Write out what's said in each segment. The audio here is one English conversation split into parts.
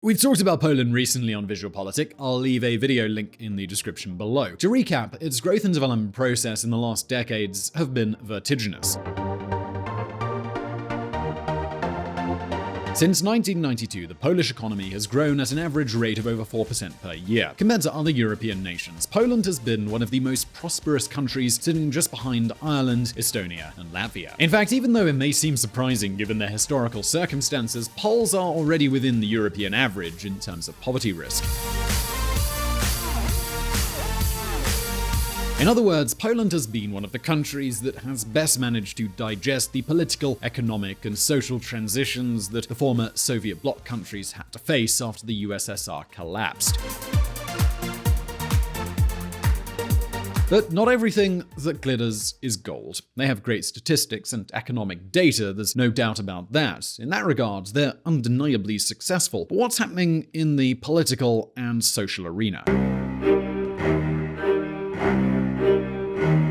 We've talked about Poland recently on VisualPolitik. I'll leave a video link in the description below. To recap, its growth and development process in the last decades have been vertiginous. Since 1992, the Polish economy has grown at an average rate of over 4% per year. Compared to other European nations, Poland has been one of the most prosperous countries, sitting just behind Ireland, Estonia, and Latvia. In fact, even though it may seem surprising given their historical circumstances, Poles are already within the European average in terms of poverty risk. In other words, Poland has been one of the countries that has best managed to digest the political, economic, and social transitions that the former Soviet bloc countries had to face after the USSR collapsed. But not everything that glitters is gold. They have great statistics and economic data, there's no doubt about that. In that regard, they're undeniably successful. But what's happening in the political and social arena?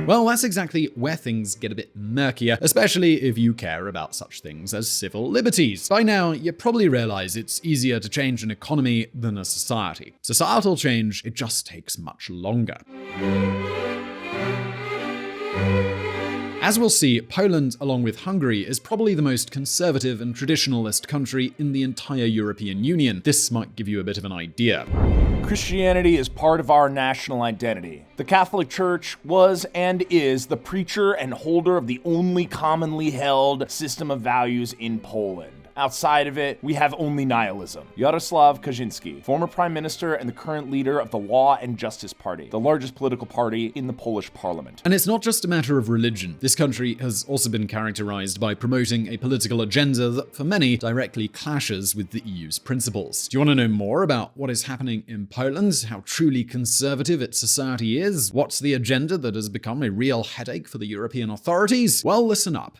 Well, that's exactly where things get a bit murkier, especially if you care about such things as civil liberties. By now, you probably realize it's easier to change an economy than a society. Societal change, it just takes much longer. As we'll see, Poland, along with Hungary, is probably the most conservative and traditionalist country in the entire European Union. This might give you a bit of an idea. Christianity is part of our national identity. The Catholic Church was and is the preacher and holder of the only commonly held system of values in Poland. Outside of it, we have only nihilism. Jarosław Kaczynski, former prime minister and the current leader of the Law and Justice Party, the largest political party in the Polish parliament. And it's not just a matter of religion. This country has also been characterized by promoting a political agenda that, for many, directly clashes with the EU's principles. Do you want to know more about what is happening in Poland, how truly conservative its society is? What's the agenda that has become a real headache for the European authorities? Well, listen up.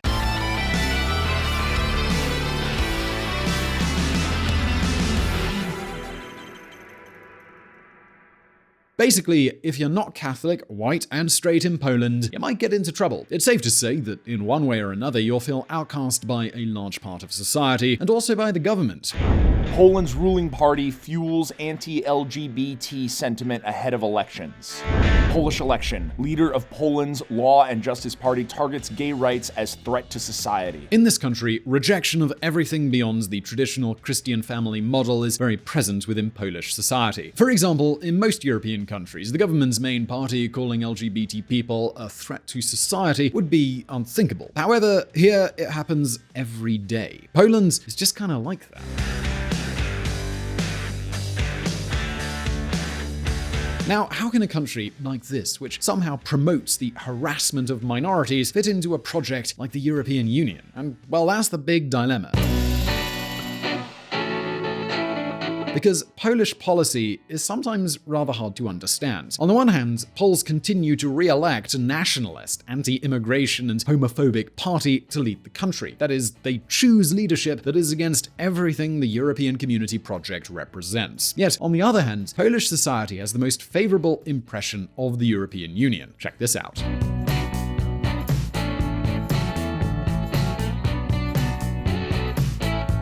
Basically, if you're not Catholic, white, and straight in Poland, you might get into trouble. It's safe to say that in one way or another, you'll feel outcast by a large part of society, and also by the government. Poland's ruling party fuels anti-LGBT sentiment ahead of elections. Polish election. Leader of Poland's Law and Justice Party targets gay rights as threat to society. In this country, rejection of everything beyond the traditional Christian family model is very present within Polish society. For example, in most European countries, the government's main party calling LGBT people a threat to society would be unthinkable. However, here it happens every day. Poland is just kind of like that. Now, how can a country like this, which somehow promotes the harassment of minorities, fit into a project like the European Union? And, well, that's the big dilemma. Because Polish policy is sometimes rather hard to understand. On the one hand, Poles continue to re-elect a nationalist, anti-immigration and homophobic party to lead the country. That is, they choose leadership that is against everything the European Community project represents. Yet, on the other hand, Polish society has the most favorable impression of the European Union. Check this out.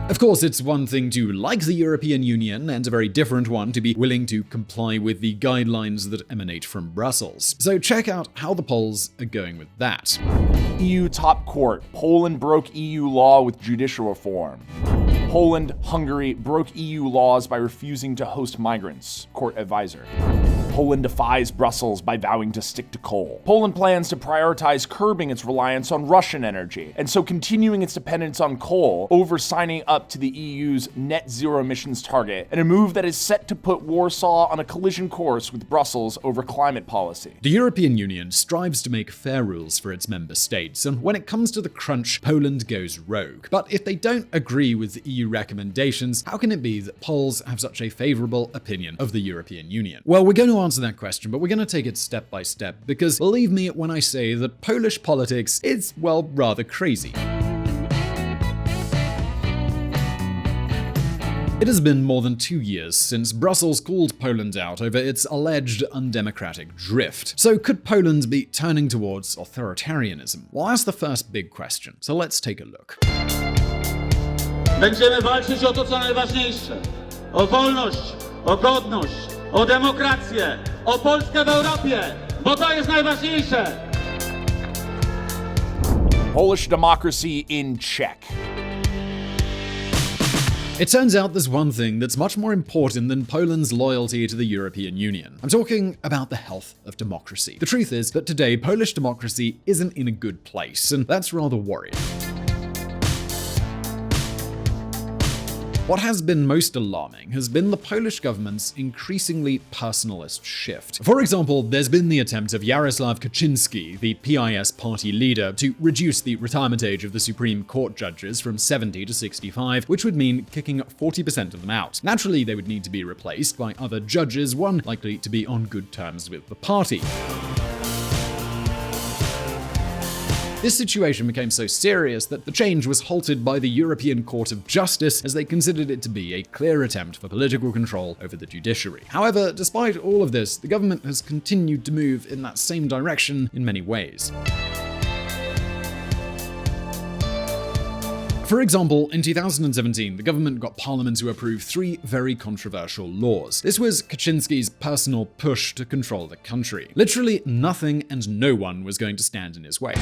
Of course, it's one thing to like the European Union, and a very different one to be willing to comply with the guidelines that emanate from Brussels. So check out how the Poles are going with that. EU top court. Poland broke EU law with judicial reform. Poland-Hungary broke EU laws by refusing to host migrants. Court advisor. Poland defies Brussels by vowing to stick to coal. Poland plans to prioritize curbing its reliance on Russian energy, and so continuing its dependence on coal over signing up to the EU's net zero emissions target, and a move that is set to put Warsaw on a collision course with Brussels over climate policy. The European Union strives to make fair rules for its member states, and when it comes to the crunch, Poland goes rogue. But if they don't agree with the EU recommendations, how can it be that Poles have such a favorable opinion of the European Union? Well, we're going to answer that question, but we're going to take it step by step, because believe me when I say that Polish politics is, well, rather crazy. It has been more than 2 years since Brussels called Poland out over its alleged undemocratic drift. So could Poland be turning towards authoritarianism? Well, that's the first big question, so let's take a look. Będziemy walczyć o to, co najważniejsze. o wolność, o godność, o demokrację, o Polskę w Europie, bo to jest najważniejsze. Polish democracy in check. It turns out there's one thing that's much more important than Poland's loyalty to the European Union. I'm talking about the health of democracy. The truth is that today Polish democracy isn't in a good place, and that's rather worrying. What has been most alarming has been the Polish government's increasingly personalist shift. For example, there's been the attempt of Jarosław Kaczynski, the PiS party leader, to reduce the retirement age of the Supreme Court judges from 70 to 65, which would mean kicking 40% of them out. Naturally, they would need to be replaced by other judges, one likely to be on good terms with the party. This situation became so serious that the change was halted by the European Court of Justice as they considered it to be a clear attempt for political control over the judiciary. However, despite all of this, the government has continued to move in that same direction in many ways. For example, in 2017, the government got Parliament to approve 3 very controversial laws. This was Kaczynski's personal push to control the country. Literally nothing and no one was going to stand in his way.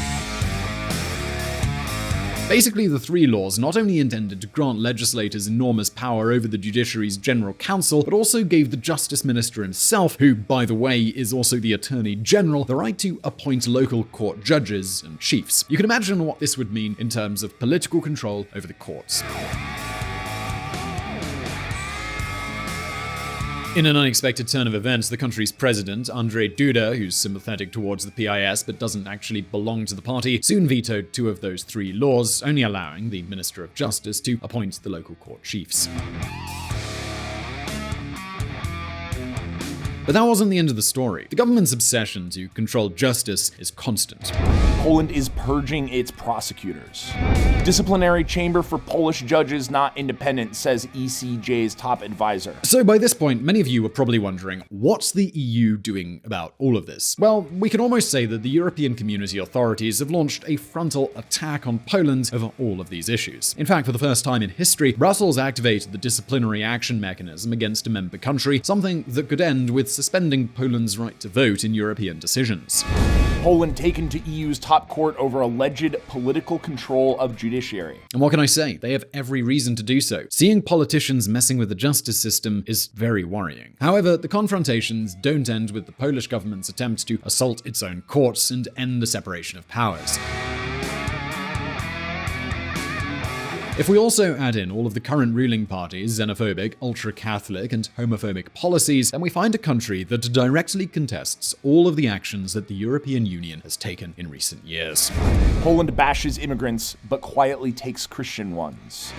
Basically, the 3 laws not only intended to grant legislators enormous power over the judiciary's general counsel, but also gave the justice minister himself, who, by the way, is also the attorney general, the right to appoint local court judges and chiefs. You can imagine what this would mean in terms of political control over the courts. In an unexpected turn of events, the country's president, Andrzej Duda, who's sympathetic towards the PiS but doesn't actually belong to the party, soon vetoed 2 of those 3 laws, only allowing the Minister of Justice to appoint the local court chiefs. But that wasn't the end of the story. The government's obsession to control justice is constant. Poland is purging its prosecutors. Disciplinary chamber for Polish judges not independent, says ECJ's top advisor. So by this point, many of you are probably wondering, what's the EU doing about all of this? Well, we can almost say that the European Community authorities have launched a frontal attack on Poland over all of these issues. In fact, for the first time in history, Brussels activated the disciplinary action mechanism against a member country, something that could end with suspending Poland's right to vote in European decisions. Poland taken to EU's top court over alleged political control of judiciary. And what can I say? They have every reason to do so. Seeing politicians messing with the justice system is very worrying. However, the confrontations don't end with the Polish government's attempt to assault its own courts and end the separation of powers. If we also add in all of the current ruling parties' xenophobic, ultra-Catholic, and homophobic policies, then we find a country that directly contests all of the actions that the European Union has taken in recent years. Poland bashes immigrants, but quietly takes Christian ones.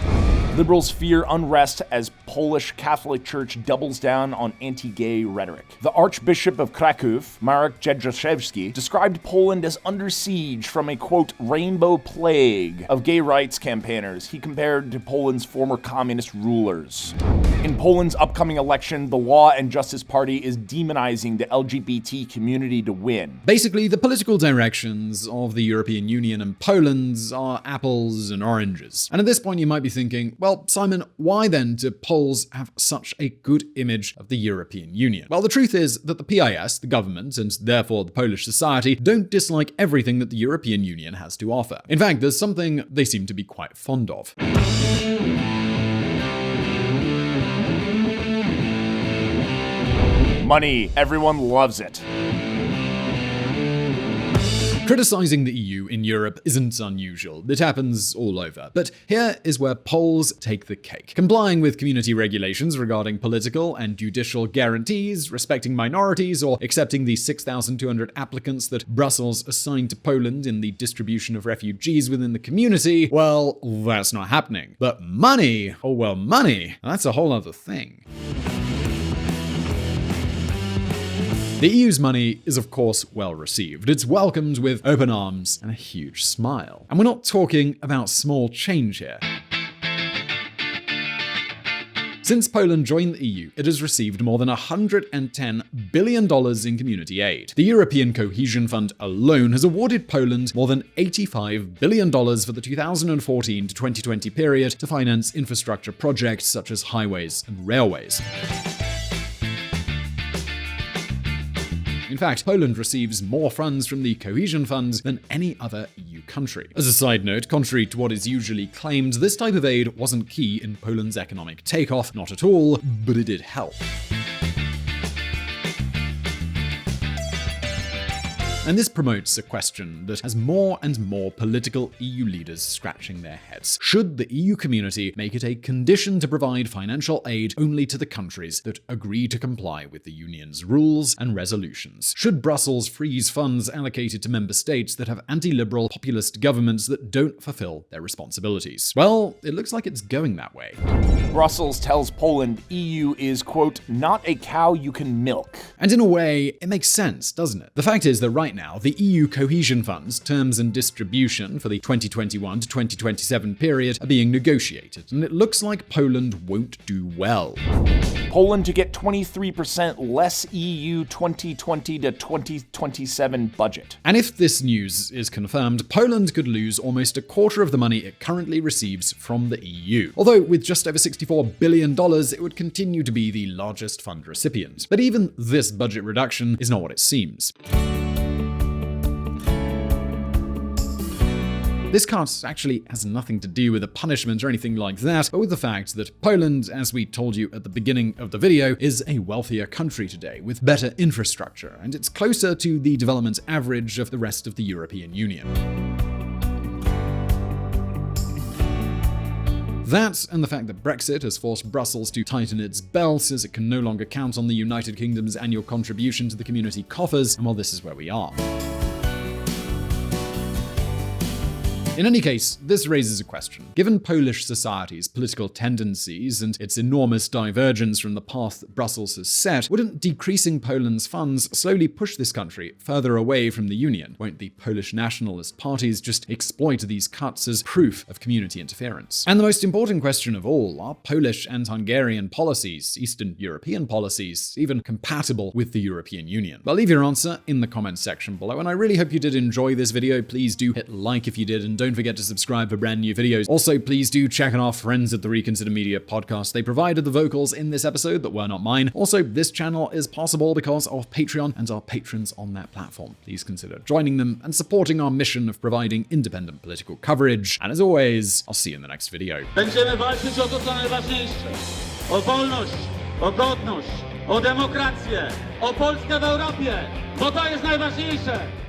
Liberals fear unrest as Polish Catholic Church doubles down on anti-gay rhetoric. The Archbishop of Kraków, Marek Jedrzejewski, described Poland as under siege from a, quote, rainbow plague of gay rights campaigners he compared to Poland's former communist rulers. In Poland's upcoming election, the Law and Justice Party is demonizing the LGBT community to win. Basically, the political directions of the European Union and Poland are apples and oranges. And at this point, you might be thinking, well, Simon, why then do Poles have such a good image of the European Union? Well, the truth is that the PiS, the government, and therefore the Polish society, don't dislike everything that the European Union has to offer. In fact, there's something they seem to be quite fond of. Money. Everyone loves it. Criticizing the EU in Europe isn't unusual. It happens all over. But here is where Poles take the cake. Complying with community regulations regarding political and judicial guarantees, respecting minorities, or accepting the 6,200 applicants that Brussels assigned to Poland in the distribution of refugees within the community, well, that's not happening. But money, oh well, money, that's a whole other thing. The EU's money is of course well received. It's welcomed with open arms and a huge smile. And we're not talking about small change here. Since Poland joined the EU, it has received more than $110 billion in community aid. The European Cohesion Fund alone has awarded Poland more than $85 billion for the 2014 to 2020 period to finance infrastructure projects such as highways and railways. In fact, Poland receives more funds from the Cohesion Fund than any other EU country. As a side note, contrary to what is usually claimed, this type of aid wasn't key in Poland's economic takeoff, not at all, but it did help. And this promotes a question that has more and more political EU leaders scratching their heads. Should the EU community make it a condition to provide financial aid only to the countries that agree to comply with the Union's rules and resolutions? Should Brussels freeze funds allocated to member states that have anti-liberal populist governments that don't fulfill their responsibilities? Well, it looks like it's going that way. Brussels tells Poland EU is, quote, not a cow you can milk. And in a way, it makes sense, doesn't it? The fact is that right now, the EU Cohesion Fund's terms and distribution for the 2021 to 2027 period are being negotiated, and it looks like Poland won't do well. Poland to get 23% less EU 2020 to 2027 budget. And if this news is confirmed, Poland could lose almost a quarter of the money it currently receives from the EU. Although with just over $64 billion, it would continue to be the largest fund recipient. But even this budget reduction is not what it seems. This cut actually has nothing to do with a punishment or anything like that, but with the fact that Poland, as we told you at the beginning of the video, is a wealthier country today with better infrastructure, and it's closer to the development average of the rest of the European Union. That, and the fact that Brexit has forced Brussels to tighten its belt as it can no longer count on the United Kingdom's annual contribution to the community coffers, and well, this is where we are. In any case, this raises a question. Given Polish society's political tendencies and its enormous divergence from the path that Brussels has set, wouldn't decreasing Poland's funds slowly push this country further away from the Union? Won't the Polish nationalist parties just exploit these cuts as proof of community interference? And the most important question of all, are Polish and Hungarian policies, Eastern European policies, even compatible with the European Union? Well, leave your answer in the comments section below, and I really hope you did enjoy this video. Please do hit like if you did, and don't forget to subscribe for brand new videos. Also, please do check on our friends at the Reconsider Media podcast. They provided the vocals in this episode that were not mine. Also, this channel is possible because of Patreon and our patrons on that platform. Please consider joining them and supporting our mission of providing independent political coverage. And as always, I'll see you in the next video. Będziemy walczyć o to, co najważniejsze. O wolność, o godność, o demokrację, o Polskę w Europie, bo to jest najważniejsze.